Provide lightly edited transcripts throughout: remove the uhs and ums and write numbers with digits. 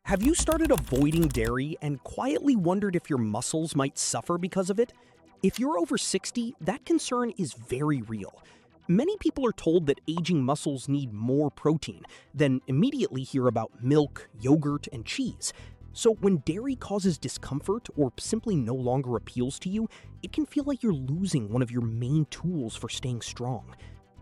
Have you started avoiding dairy and quietly wondered if your muscles might suffer because of it? If you're over 60, that concern is very real. Many people are told that aging muscles need more protein, then immediately hear about milk, yogurt, and cheese. So when dairy causes discomfort or simply no longer appeals to you, it can feel like you're losing one of your main tools for staying strong.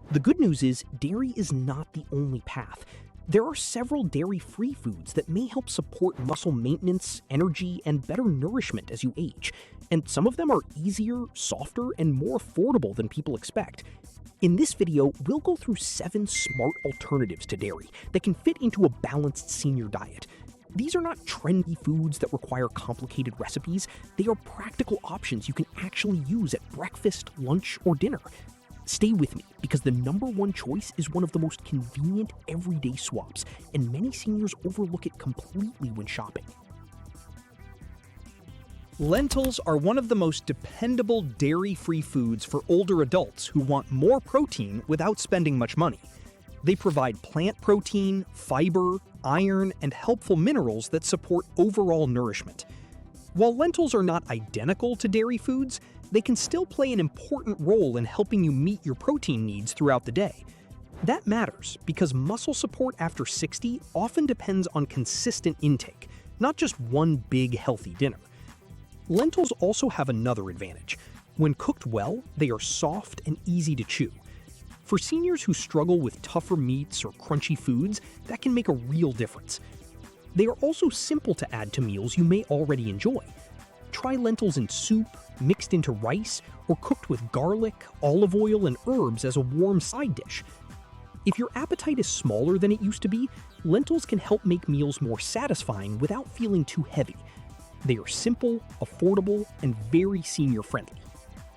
The good news is, dairy is not the only path. There are several dairy-free foods that may help support muscle maintenance, energy, and better nourishment as you age. And some of them are easier, softer, and more affordable than people expect. In this video, we'll go through 7 smart alternatives to dairy that can fit into a balanced senior diet. These are not trendy foods that require complicated recipes. They are practical options you can actually use at breakfast, lunch, or dinner. Stay with me, because the #1 choice is one of the most convenient everyday swaps, and many seniors overlook it completely when shopping. Lentils are one of the most dependable dairy-free foods for older adults who want more protein without spending much money. They provide plant protein, fiber, iron, and helpful minerals that support overall nourishment. While lentils are not identical to dairy foods, they can still play an important role in helping you meet your protein needs throughout the day. That matters because muscle support after 60 often depends on consistent intake, not just one big healthy dinner. Lentils also have another advantage. When cooked well, they are soft and easy to chew. For seniors who struggle with tougher meats or crunchy foods, that can make a real difference. They are also simple to add to meals you may already enjoy. Try lentils in soup, mixed into rice, or cooked with garlic, olive oil, and herbs as a warm side dish. If your appetite is smaller than it used to be, lentils can help make meals more satisfying without feeling too heavy. They are simple, affordable, and very senior-friendly.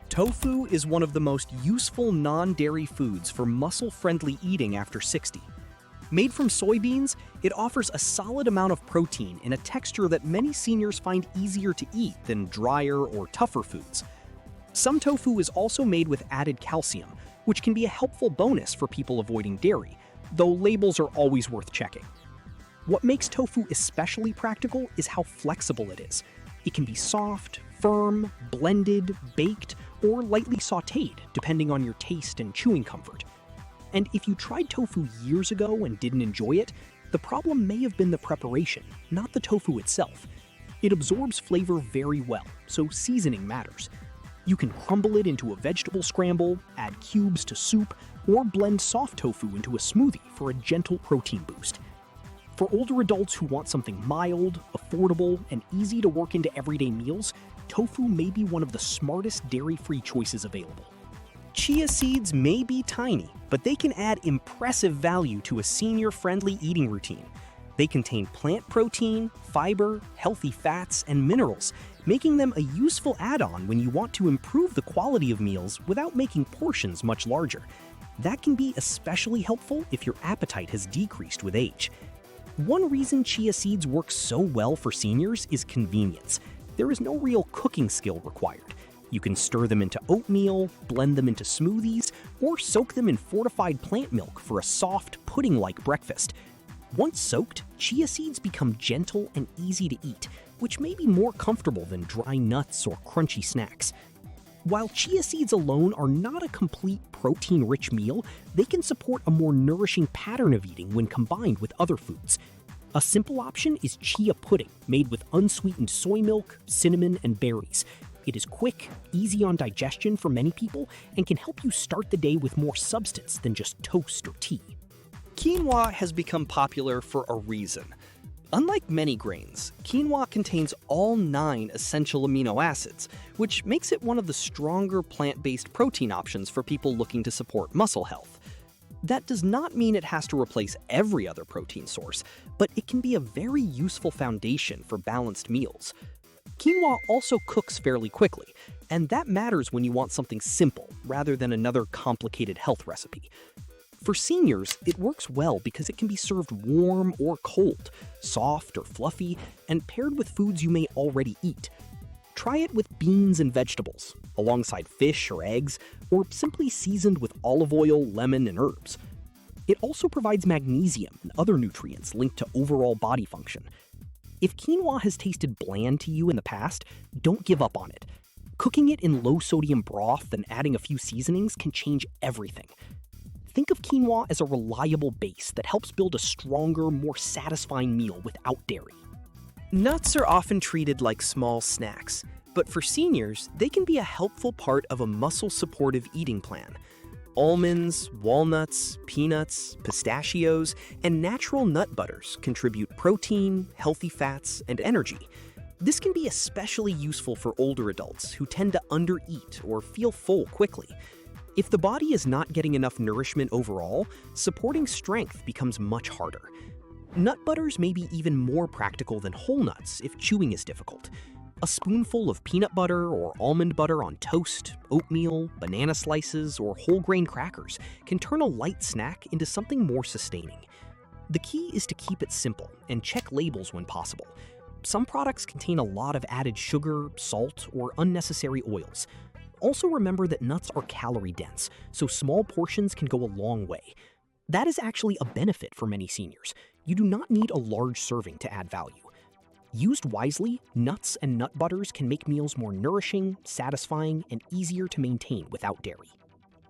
Tofu is one of the most useful non-dairy foods for muscle-friendly eating after 60. Made from soybeans, it offers a solid amount of protein in a texture that many seniors find easier to eat than drier or tougher foods. Some tofu is also made with added calcium, which can be a helpful bonus for people avoiding dairy, though labels are always worth checking. What makes tofu especially practical is how flexible it is. It can be soft, firm, blended, baked, or lightly sautéed, depending on your taste and chewing comfort. And if you tried tofu years ago and didn't enjoy it, the problem may have been the preparation, not the tofu itself. It absorbs flavor very well, so seasoning matters. You can crumble it into a vegetable scramble, add cubes to soup, or blend soft tofu into a smoothie for a gentle protein boost. For older adults who want something mild, affordable, and easy to work into everyday meals, tofu may be one of the smartest dairy-free choices available. Chia seeds may be tiny, but they can add impressive value to a senior-friendly eating routine. They contain plant protein, fiber, healthy fats, and minerals, making them a useful add-on when you want to improve the quality of meals without making portions much larger. That can be especially helpful if your appetite has decreased with age. One reason chia seeds work so well for seniors is convenience. There is no real cooking skill required. You can stir them into oatmeal, blend them into smoothies, or soak them in fortified plant milk for a soft, pudding-like breakfast. Once soaked, chia seeds become gentle and easy to eat, which may be more comfortable than dry nuts or crunchy snacks. While chia seeds alone are not a complete protein-rich meal, they can support a more nourishing pattern of eating when combined with other foods. A simple option is chia pudding, made with unsweetened soy milk, cinnamon, and berries. It is quick, easy on digestion for many people, and can help you start the day with more substance than just toast or tea. Quinoa has become popular for a reason. Unlike many grains, quinoa contains all 9 essential amino acids, which makes it one of the stronger plant-based protein options for people looking to support muscle health. That does not mean it has to replace every other protein source, but it can be a very useful foundation for balanced meals. Quinoa also cooks fairly quickly, and that matters when you want something simple rather than another complicated health recipe. For seniors, it works well because it can be served warm or cold, soft or fluffy, and paired with foods you may already eat. Try it with beans and vegetables, alongside fish or eggs, or simply seasoned with olive oil, lemon, and herbs. It also provides magnesium and other nutrients linked to overall body function. If quinoa has tasted bland to you in the past, don't give up on it. Cooking it in low-sodium broth and adding a few seasonings can change everything. Think of quinoa as a reliable base that helps build a stronger, more satisfying meal without dairy. Nuts are often treated like small snacks, but for seniors, they can be a helpful part of a muscle-supportive eating plan. Almonds, walnuts, peanuts, pistachios, and natural nut butters contribute protein, healthy fats, and energy. This can be especially useful for older adults who tend to undereat or feel full quickly. If the body is not getting enough nourishment overall, supporting strength becomes much harder. Nut butters may be even more practical than whole nuts if chewing is difficult. A spoonful of peanut butter or almond butter on toast, oatmeal, banana slices, or whole grain crackers can turn a light snack into something more sustaining. The key is to keep it simple and check labels when possible. Some products contain a lot of added sugar, salt, or unnecessary oils. Also remember that nuts are calorie-dense, so small portions can go a long way. That is actually a benefit for many seniors. You do not need a large serving to add value. Used wisely, nuts and nut butters can make meals more nourishing, satisfying, and easier to maintain without dairy.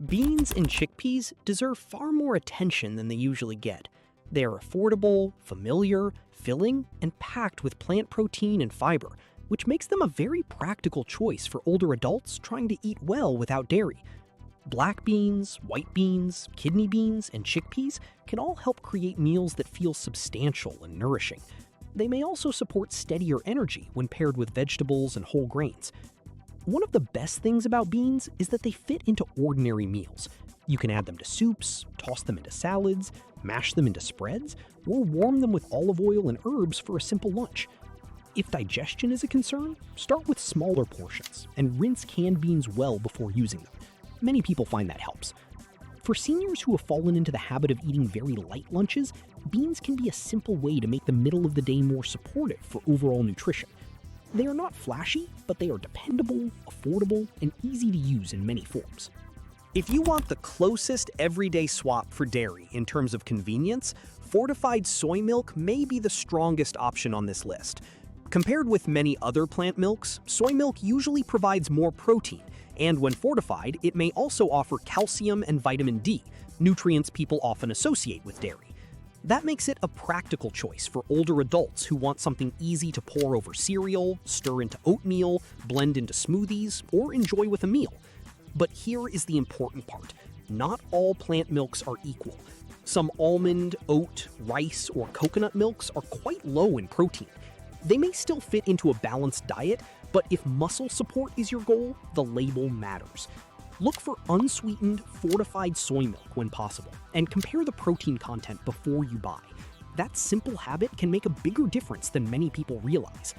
Beans and chickpeas deserve far more attention than they usually get. They are affordable, familiar, filling, and packed with plant protein and fiber, which makes them a very practical choice for older adults trying to eat well without dairy. Black beans, white beans, kidney beans, and chickpeas can all help create meals that feel substantial and nourishing. They may also support steadier energy when paired with vegetables and whole grains. One of the best things about beans is that they fit into ordinary meals. You can add them to soups, toss them into salads, mash them into spreads, or warm them with olive oil and herbs for a simple lunch. If digestion is a concern, start with smaller portions and rinse canned beans well before using them. Many people find that helps. For seniors who have fallen into the habit of eating very light lunches, beans can be a simple way to make the middle of the day more supportive for overall nutrition. They are not flashy, but they are dependable, affordable, and easy to use in many forms. If you want the closest everyday swap for dairy in terms of convenience, fortified soy milk may be the strongest option on this list. Compared with many other plant milks, soy milk usually provides more protein, and when fortified, it may also offer calcium and vitamin D, nutrients people often associate with dairy. That makes it a practical choice for older adults who want something easy to pour over cereal, stir into oatmeal, blend into smoothies, or enjoy with a meal. But here is the important part. Not all plant milks are equal. Some almond, oat, rice, or coconut milks are quite low in protein. They may still fit into a balanced diet, but if muscle support is your goal, the label matters. Look for unsweetened, fortified soy milk when possible, and compare the protein content before you buy. That simple habit can make a bigger difference than many people realize.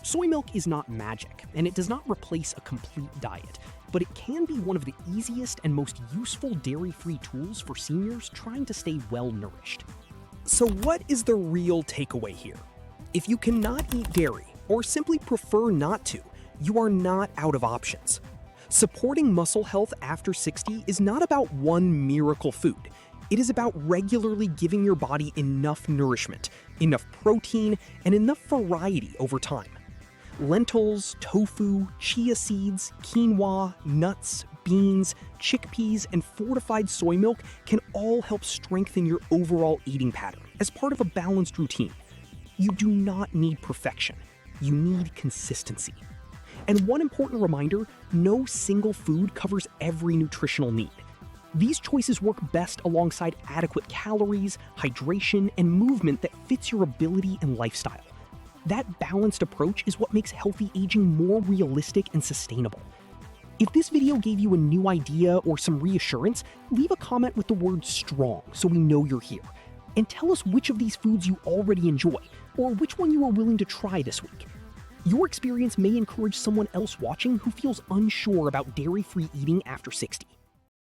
Soy milk is not magic, and it does not replace a complete diet, but it can be one of the easiest and most useful dairy-free tools for seniors trying to stay well-nourished. So what is the real takeaway here? If you cannot eat dairy, or simply prefer not to, you are not out of options. Supporting muscle health after 60 is not about one miracle food. It is about regularly giving your body enough nourishment, enough protein, and enough variety over time. Lentils, tofu, chia seeds, quinoa, nuts, beans, chickpeas, and fortified soy milk can all help strengthen your overall eating pattern as part of a balanced routine. You do not need perfection. You need consistency. And one important reminder, no single food covers every nutritional need. These choices work best alongside adequate calories, hydration, and movement that fits your ability and lifestyle. That balanced approach is what makes healthy aging more realistic and sustainable. If this video gave you a new idea or some reassurance, leave a comment with the word strong so we know you're here. And tell us which of these foods you already enjoy, or which one you are willing to try this week. Your experience may encourage someone else watching who feels unsure about dairy-free eating after 60.